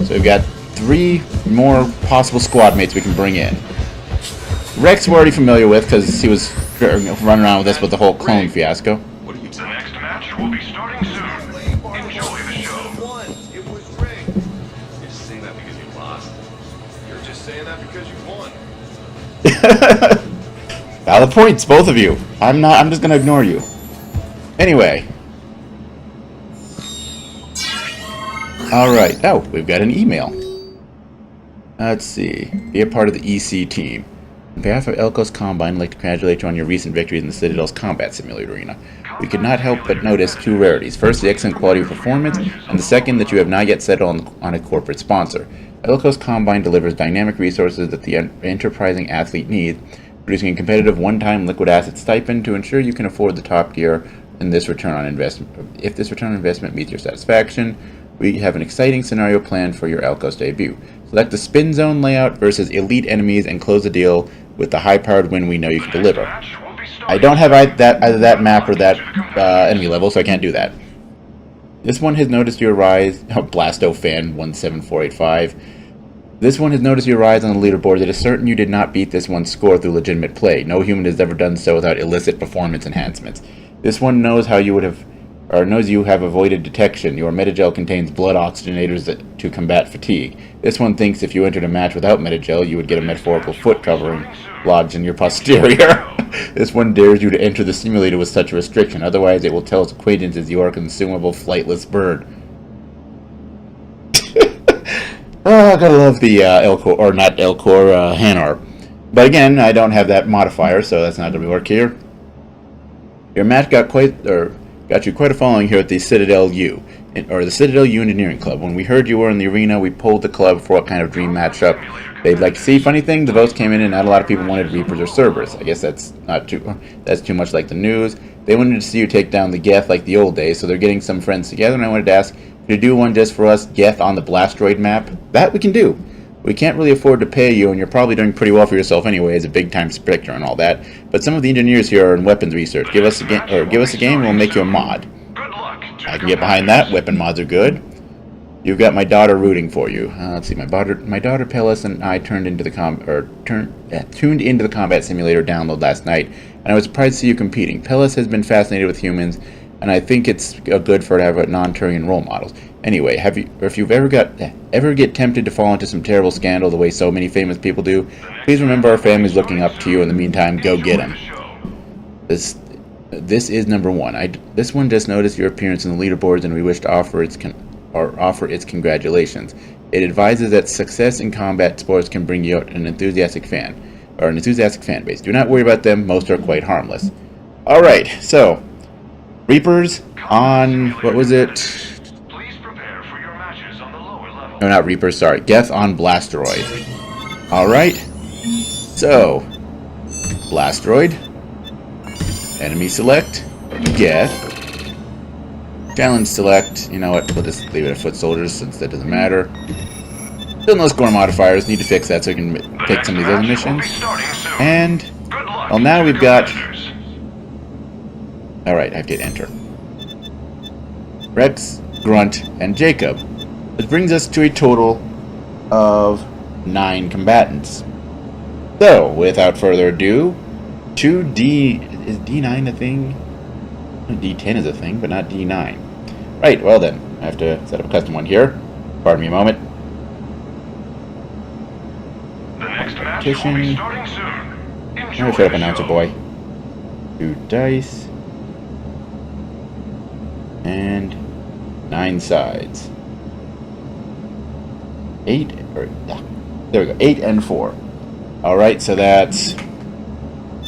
So we've got 3 more possible squad mates we can bring in. Rex we're already familiar with because he was running around with us with the whole clone fiasco.
The next match will be starting soon. Enjoy the show.
It was rigged. You're just saying that because you lost. You're just saying that because you won.
Valid points, both of you. I'm just gonna ignore you. Anyway. Alright. Oh, we've got an email. Let's see. Be a part of the EC team. On behalf of Elko's Combine, I'd like to congratulate you on your recent victories in the Citadel's combat simulator arena. We could not help but notice 2 rarities. First, the excellent quality of performance, and the second, that you have not yet settled on a corporate sponsor. Elko's Combine delivers dynamic resources that the enterprising athlete needs, producing a competitive one-time liquid asset stipend to ensure you can afford the top gear in this return on investment. If this return on investment meets your satisfaction, we have an exciting scenario planned for your Elko's debut. Select the spin zone layout versus elite enemies and close the deal with the high-powered win we know you can deliver. I don't have either that map or that enemy level, so I can't do that. This one has noticed your rise... Oh, Blasto fan 17485. This one has noticed your rise on the leaderboard. It is certain you did not beat this one's score through legitimate play. No human has ever done so without illicit performance enhancements. This one knows how you would have... or knows you have avoided detection. Your metagel contains blood oxygenators to combat fatigue. This one thinks if you entered a match without metagel, you would get a metaphorical foot covering lodged in your posterior. This one dares you to enter the simulator with such a restriction. Otherwise, it will tell its acquaintances you are a consumable, flightless bird. Oh, I gotta love the Elcor, or not Elcor, Hanar. But again, I don't have that modifier, so that's not gonna work here. Your match got quite Got you quite a following here at the Citadel U, or the Citadel U Engineering Club. When we heard you were in the arena, we polled the club for what kind of dream matchup they'd like to see. Funny thing, the votes came in and not a lot of people wanted Reapers or Cerberus. I guess that's too much like the news. They wanted to see you take down the Geth like the old days, so they're getting some friends together, and I wanted to ask you to do one just for us, Geth on the Blastroid map. That we can do. We can't really afford to pay you, and you're probably doing pretty well for yourself anyway as a big-time spectre and all that. But some of the engineers here are in weapons research. Give us a game, and we'll make you a mod. I can get behind that. Weapon mods are good. You've got my daughter rooting for you. Let's see, my daughter Pellis and I tuned into the combat simulator download last night, and I was surprised to see you competing. Pellis has been fascinated with humans, and I think it's good for her to have a non-Turian role models. Anyway, if you've ever get tempted to fall into some terrible scandal the way so many famous people do, please remember our family's looking up to you. In the meantime, go get them. This is number one. This one just noticed your appearance in the leaderboards, and we wish to offer its congratulations. It advises that success in combat sports can bring you out an enthusiastic fan base. Do not worry about them; most are quite harmless. All right, so Reapers on what was it? No, not Reapers, sorry. Geth on Blastroid. Alright. So, Blastroid. Enemy select. Geth. Challenge select. You know what? We'll just leave it at foot soldiers since that doesn't matter. Still no score modifiers. Need to fix that so we can take some of these other missions. And, well, now we've got... Alright, I have to hit enter. Rex, Grunt, and Jacob. Which brings us to a total of 9 combatants. So, without further ado, is D9 a thing? D10 is a thing, but not D9. Right, well then, I have to set up a custom one here. Pardon me a moment.
The next match will be starting soon.
Enjoy. Shut up, announcer boy. 2 dice. And 9 sides. 8, or there we go, 8 and 4. Alright, so that's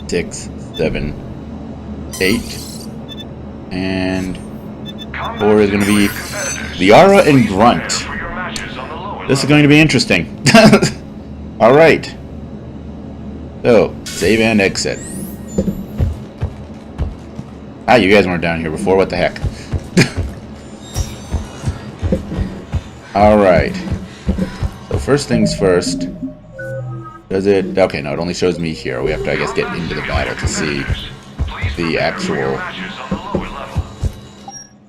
6, 7, 8. And 4 is going to be Liara and Grunt. This is going to be interesting. Alright. So, save and exit. Ah, you guys weren't down here before, what the heck? Alright. So first things first. Does it... Okay, no, it only shows me here. We have to, I guess, get into the battle to see the actual...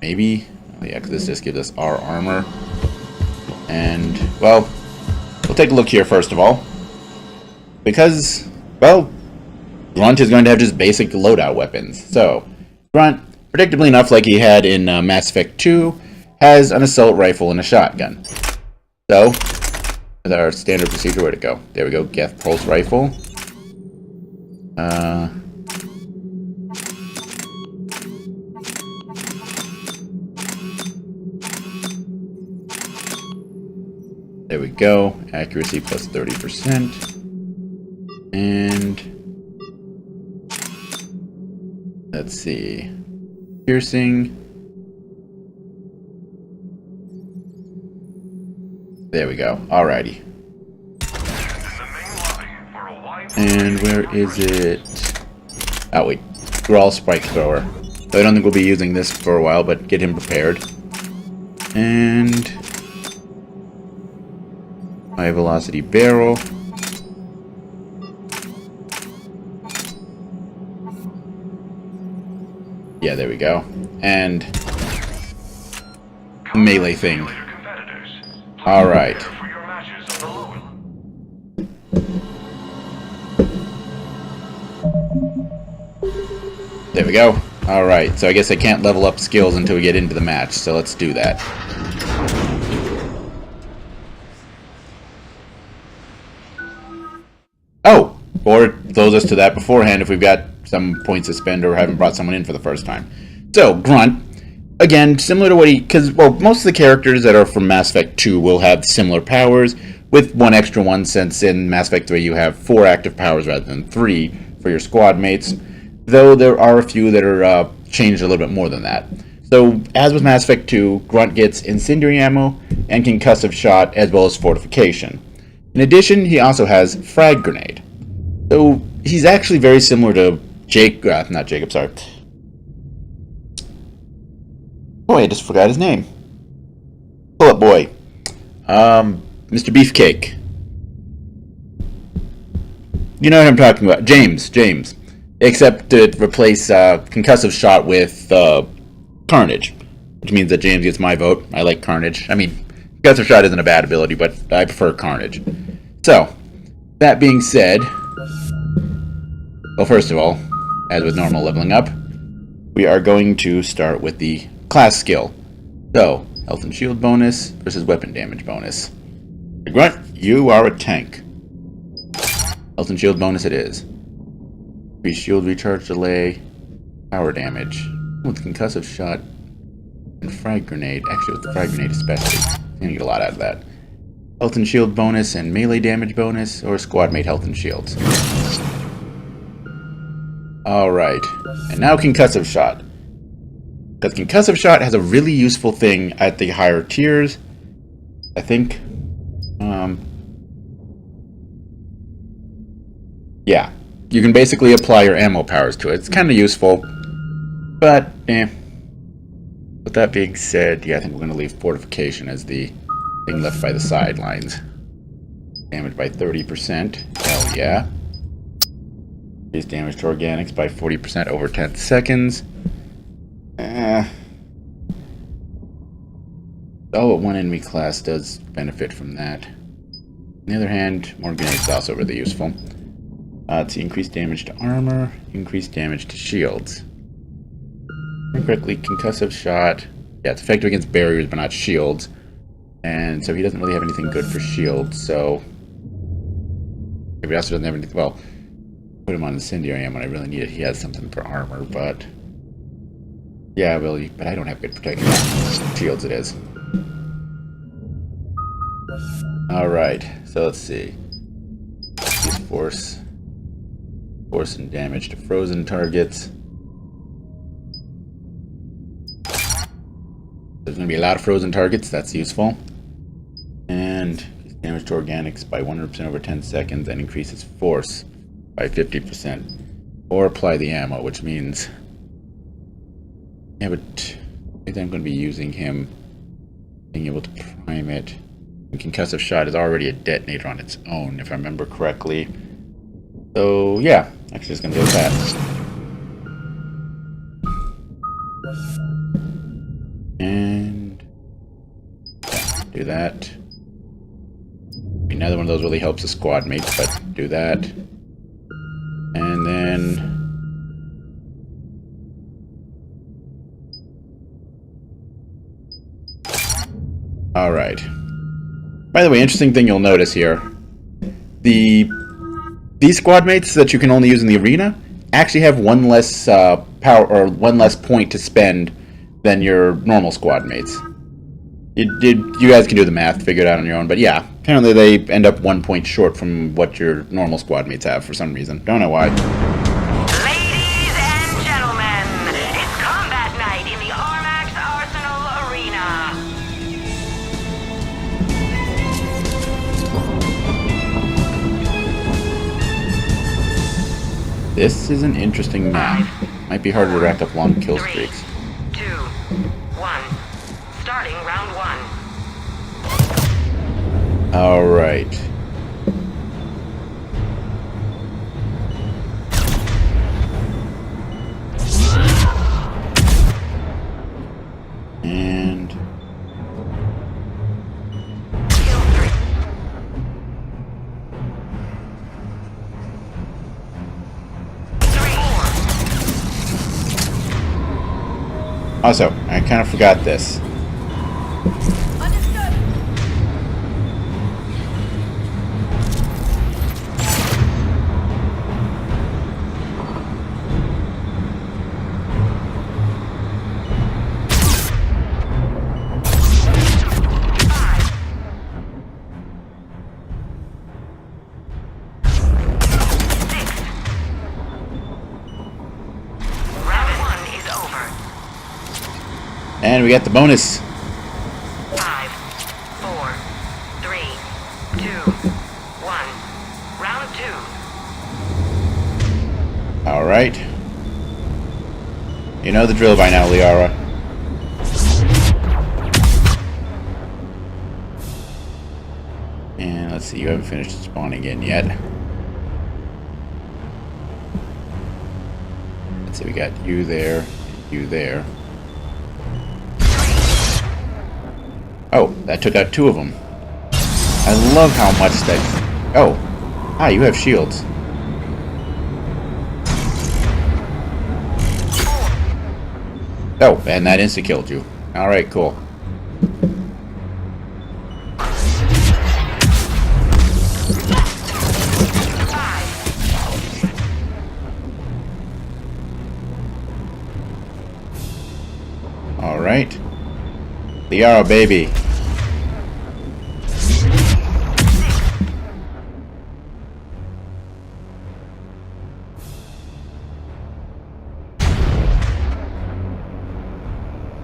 Maybe? Oh, yeah, because this just gives us our armor. And, well, we'll take a look here first of all. Because, well, Grunt is going to have just basic loadout weapons. So, Grunt, predictably enough, like he had in Mass Effect 2, has an assault rifle and a shotgun. So, with our standard procedure, where'd it go? There we go, Geth Pulse Rifle. There we go, accuracy plus 30%. And let's see, piercing. There we go. Alrighty. And where is it? Oh wait, Grawl Spike Thrower. So I don't think we'll be using this for a while, but get him prepared. And high velocity barrel. Yeah, there we go. And melee thing. Alright. There we go. Alright, so I guess I can't level up skills until we get into the match, so let's do that. Oh! Or it throws us to that beforehand if we've got some points to spend or haven't brought someone in for the first time. So, Grunt. Again, similar to what because, well, most of the characters that are from Mass Effect 2 will have similar powers, with one extra one, since in Mass Effect 3 you have 4 active powers rather than 3 for your squad mates. Though there are a few that are changed a little bit more than that. So, as with Mass Effect 2, Grunt gets incendiary ammo and concussive shot, as well as fortification. In addition, he also has frag grenade. So, he's actually very similar to not Jacob, sorry. Oh, I just forgot his name. Pull up boy. Mr. Beefcake. You know what I'm talking about. James. Except to replace concussive shot with Carnage. Which means that James gets my vote. I like Carnage. I mean, concussive shot isn't a bad ability, but I prefer Carnage. So, that being said, well, first of all, as with normal leveling up, we are going to start with the class skill. So, health and shield bonus versus weapon damage bonus. Grunt, you are a tank. Health and shield bonus it is. Increase shield recharge delay, power damage. With concussive shot and frag grenade. Actually, with the frag grenade especially. You're gonna get a lot out of that. Health and shield bonus and melee damage bonus, or squad mate health and shields. Alright, and now concussive shot. Because concussive shot has a really useful thing at the higher tiers. I think. Yeah. You can basically apply your ammo powers to it. It's kind of useful. But, With that being said, yeah, I think we're going to leave fortification as the thing left by the sidelines. Damage by 30%. Hell yeah. Increase damage to organics by 40% over 10 seconds. All but one enemy class does benefit from that. On the other hand, more grenades is also really useful. To increase damage to armor, increase damage to shields. Correctly, concussive shot. Yeah, it's effective against barriers, but not shields. And so he doesn't really have anything good for shields, so... Maybe he also doesn't have anything... Well, put him on incendiary ammo when I really need it. He has something for armor, but... Yeah, well, but I don't have good protection. Shields it is. Alright, so let's see. Use force and damage to frozen targets. There's going to be a lot of frozen targets, that's useful. And damage to organics by 100% over 10 seconds and increases force by 50%. Or apply the ammo, which means... Yeah, but I think I'm going to be using him, being able to prime it. And concussive shot is already a detonator on its own, if I remember correctly. So, yeah, actually just going to go with that. And yeah, do that. Neither one of those really helps a squad mate, but do that. And then... Alright. By the way, interesting thing you'll notice here. These squad mates that you can only use in the arena actually have one less power or one less point to spend than your normal squad mates. You guys can do the math, figure it out on your own, but yeah, apparently they end up 1 point short from what your normal squad mates have for some reason. Don't know why.
Ladies and gentlemen, it's combat night in the Armax Arsenal Arena.
This is an interesting map. Might be harder to rack up long kill streaks.
2, 1. Starting round 1.
Alright. And... Also, I kind of forgot this.
Round 1 is over.
And we got the bonus.
5, 4, 3, 2, 1. Round 2.
Alright. You know the drill by now, Liara. And let's see, you haven't finished spawning in yet. Let's see, we got you there, you there. Oh, that took out 2 of them. I love how much that... Oh. Ah, you have shields. Oh, and that insta-killed you. Alright, cool. Alright. Liara, baby.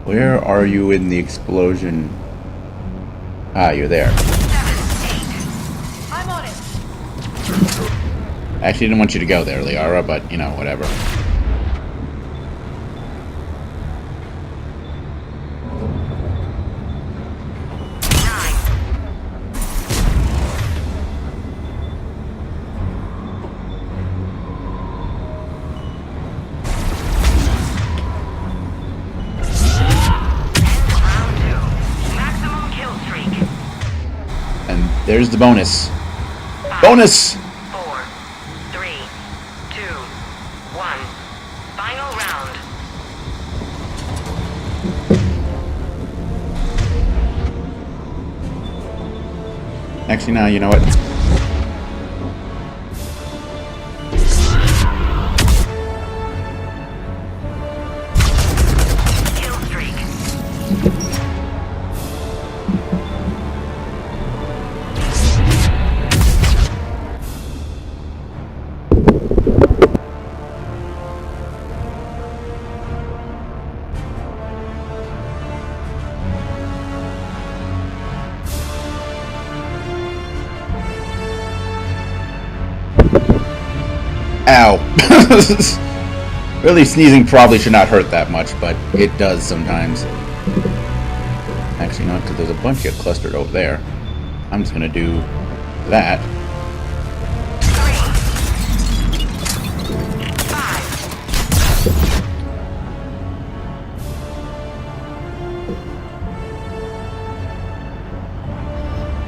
Where are you in the explosion? Ah, you're there.
I'm on it.
I actually didn't want you to go there, Liara, but, you know, whatever. There's the bonus. Bonus!
4, 3, 2, 1. Final round.
Actually, no, you know what? Ow. Really, sneezing probably should not hurt that much, but it does sometimes. Actually, not because there's a bunch get clustered over there. I'm just going to do that.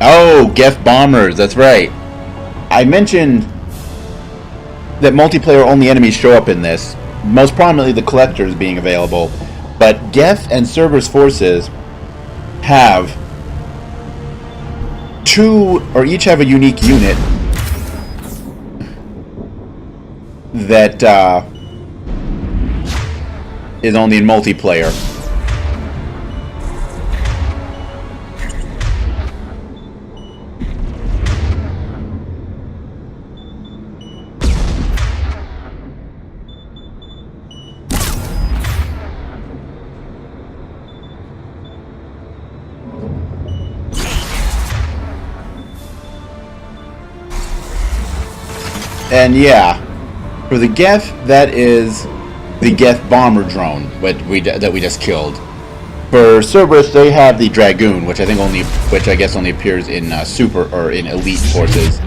Oh, Geth bombers, that's right. I mentioned that multiplayer only enemies show up in this, most prominently the collectors being available, but Geth and Cerberus forces have each have a unique unit that is only in multiplayer. And yeah, for the Geth, that is the Geth bomber drone that we just killed. For Cerberus, they have the Dragoon, which I guess only appears in super or in elite forces.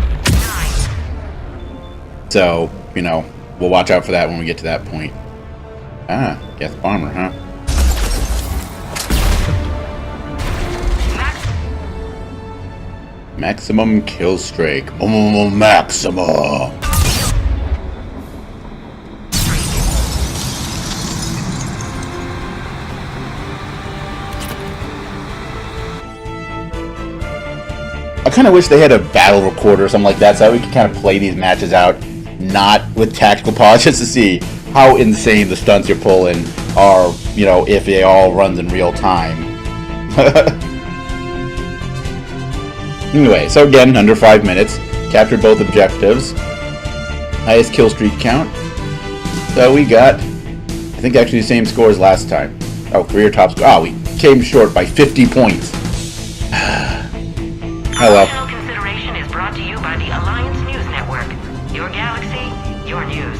So, you know, we'll watch out for that when we get to that point. Ah, Geth bomber, huh? Maximum kill streak. Maxima. I kind of wish they had a battle recorder or something like that so we could kind of play these matches out, not with tactical pause, just to see how insane the stunts you're pulling are, you know, if they all runs in real time. Anyway, so again, under 5 minutes, captured both objectives, highest kill streak count. So we got, I think actually the same score as last time. Oh, career top score. Oh, we came short by 50 points. Oh well.
Channel consideration is brought to you by the Alliance News Network. Your galaxy, your news.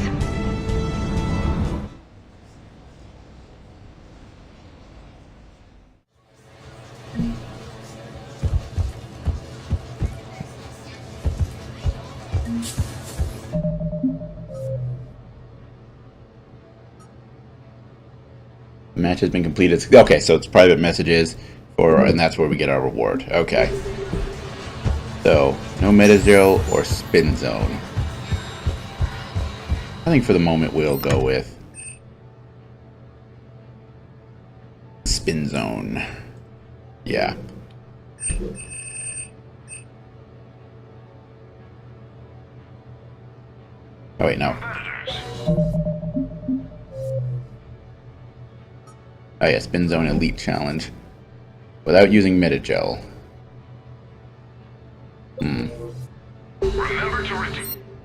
The match has been completed. Okay, so it's private messages, and that's where we get our reward. Okay. So, no Metagel or Spin Zone. I think for the moment we'll go with Spin Zone. Yeah. Oh wait, no. Oh yeah, Spin Zone Elite Challenge. Without using Metagel.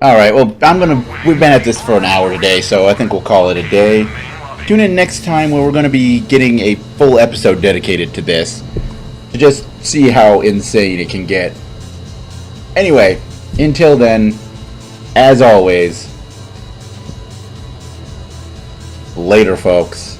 Alright, well, we've been at this for an hour today, so I think we'll call it a day. Tune in next time where we're going to be getting a full episode dedicated to this. To just see how insane it can get. Anyway, until then, as always, later folks.